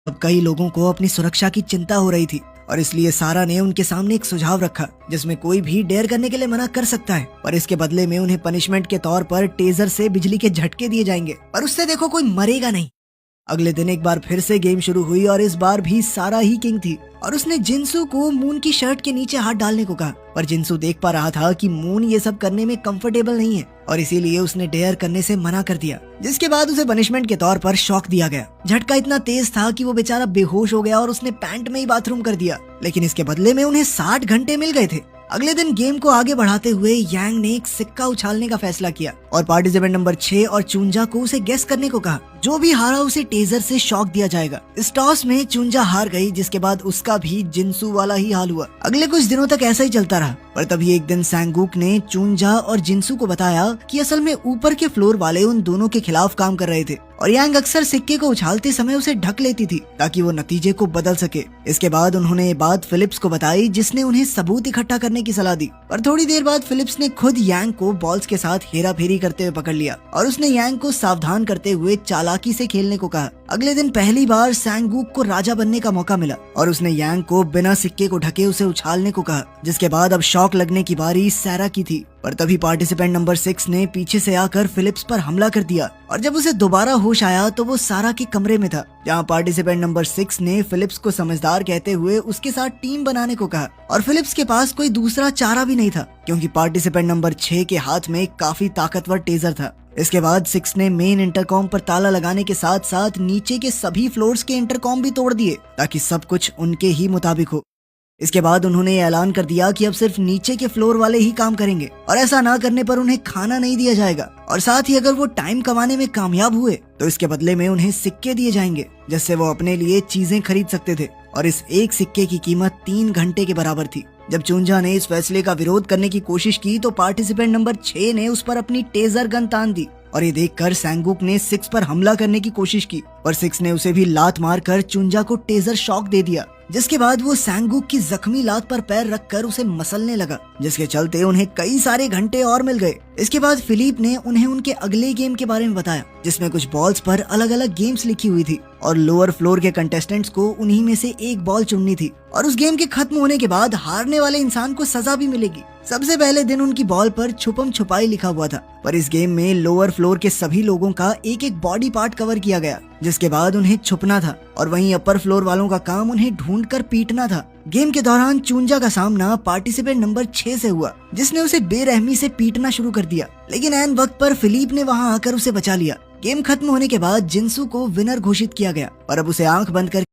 अब कई लोगों को अपनी सुरक्षा की चिंता हो रही थी और इसलिए सारा ने उनके सामने एक सुझाव रखा जिसमें कोई भी डेयर करने के लिए मना कर सकता है, पर इसके बदले में उन्हें पनिशमेंट के तौर पर टेजर से बिजली के झटके दिए जाएंगे, पर उससे देखो कोई मरेगा नहीं। अगले दिन एक बार फिर से गेम शुरू हुई और इस बार भी सारा ही किंग थी और उसने जिंसू को मून की शर्ट के नीचे हाथ डालने को कहा, पर जिंसू देख पा रहा था कि मून ये सब करने में कंफर्टेबल नहीं है और इसीलिए उसने डेयर करने से मना कर दिया, जिसके बाद उसे पनिशमेंट के तौर पर शॉक दिया गया। झटका इतना तेज था कि वो बेचारा बेहोश हो गया और उसने पैंट में ही बाथरूम कर दिया, लेकिन इसके बदले में उन्हें 60 घंटे मिल गए थे। अगले दिन गेम को आगे बढ़ाते हुए यांग ने एक सिक्का उछालने का फैसला किया और पार्टिसिपेंट नंबर 6 और चुंजा को उसे गेस करने को कहा। जो भी हारा उसे टेजर से शॉक दिया जाएगा। इस टॉस में चुंजा हार गई, जिसके बाद उसका भी जिंसू वाला ही हाल हुआ। अगले कुछ दिनों तक ऐसा ही चलता रहा, पर तभी एक दिन सैंगुक ने चुंजा और जिंसू को बताया कि असल में ऊपर के फ्लोर वाले उन दोनों के खिलाफ काम कर रहे थे और यांग अक्सर सिक्के को उछालते समय उसे ढक लेती थी ताकि वो नतीजे को बदल सके। इसके बाद उन्होंने ये बात फिलिप्स को बताई, जिसने उन्हें सबूत इकट्ठा करने की सलाह दी, पर थोड़ी देर बाद फिलिप्स ने खुद यांग को बॉल्स के साथ हेरा फेरी करते हुए पकड़ लिया और उसने यांग को सावधान करते हुए चालाकी से खेलने को कहा। अगले दिन पहली बार सैंगुक को राजा बनने का मौका मिला और उसने यांग को बिना सिक्के को ढके उसे उछालने को कहा, जिसके बाद अब शॉक लगने की बारी सैरा की थी। पर तभी पार्टिसिपेंट नंबर 6 ने पीछे से आकर फिलिप्स पर हमला कर दिया और जब उसे दोबारा होश आया तो वो सारा के कमरे में था, जहाँ पार्टिसिपेंट नंबर 6 ने फिलिप्स को समझदार कहते हुए उसके साथ टीम बनाने को कहा और फिलिप्स के पास कोई दूसरा चारा भी नहीं था क्योंकि पार्टिसिपेंट नंबर 6 के हाथ में काफी ताकतवर टेजर था। इसके बाद 6 ने मेन इंटरकॉम पर ताला लगाने के साथ साथ नीचे के सभी फ्लोर्स के इंटरकॉम भी तोड़ दिए ताकि सब कुछ उनके ही मुताबिक हो। इसके बाद उन्होंने ऐलान कर दिया कि अब सिर्फ नीचे के फ्लोर वाले ही काम करेंगे और ऐसा ना करने पर उन्हें खाना नहीं दिया जाएगा और साथ ही अगर वो टाइम कमाने में कामयाब हुए तो इसके बदले में उन्हें सिक्के दिए जाएंगे जिससे वो अपने लिए चीजें खरीद सकते थे और इस एक सिक्के की कीमत 3 घंटे के बराबर थी। जब चुंजा ने इस फैसले का विरोध करने की कोशिश की तो पार्टिसिपेंट नंबर 6 ने उस पर अपनी टेजर गन तान दी और ये देखकर सैंगुक ने 6 पर हमला करने की कोशिश की, पर 6 ने उसे भी लात मारकर चुंजा को टेजर शॉक दे दिया, जिसके बाद वो सैंगुक की जख्मी लात पर पैर रखकर उसे मसलने लगा, जिसके चलते उन्हें कई सारे घंटे और मिल गए। इसके बाद फिलिप ने उन्हें उनके अगले गेम के बारे में बताया, जिसमें कुछ बॉल्स पर अलग अलग गेम्स लिखी हुई थी और लोअर फ्लोर के कंटेस्टेंट्स को उन्हीं में से एक बॉल चुननी थी और उस गेम के खत्म होने के बाद हारने वाले इंसान को सजा भी मिलेगी। सबसे पहले दिन उनकी बॉल पर छुपम छुपाई लिखा हुआ था, पर इस गेम में लोअर फ्लोर के सभी लोगों का एक एक बॉडी पार्ट कवर किया गया, जिसके बाद उन्हें छुपना था और वहीं अपर फ्लोर वालों का काम उन्हें ढूंढकर पीटना था। गेम के दौरान चुंजा का सामना पार्टिसिपेंट नंबर 6 से हुआ, जिसने उसे बेरहमी से पीटना शुरू कर दिया, लेकिन ऐन वक्त पर फिलिप ने वहां आकर उसे बचा लिया। गेम खत्म होने के बाद जिंसू को विनर घोषित किया गया और अब उसे आंख बंद कर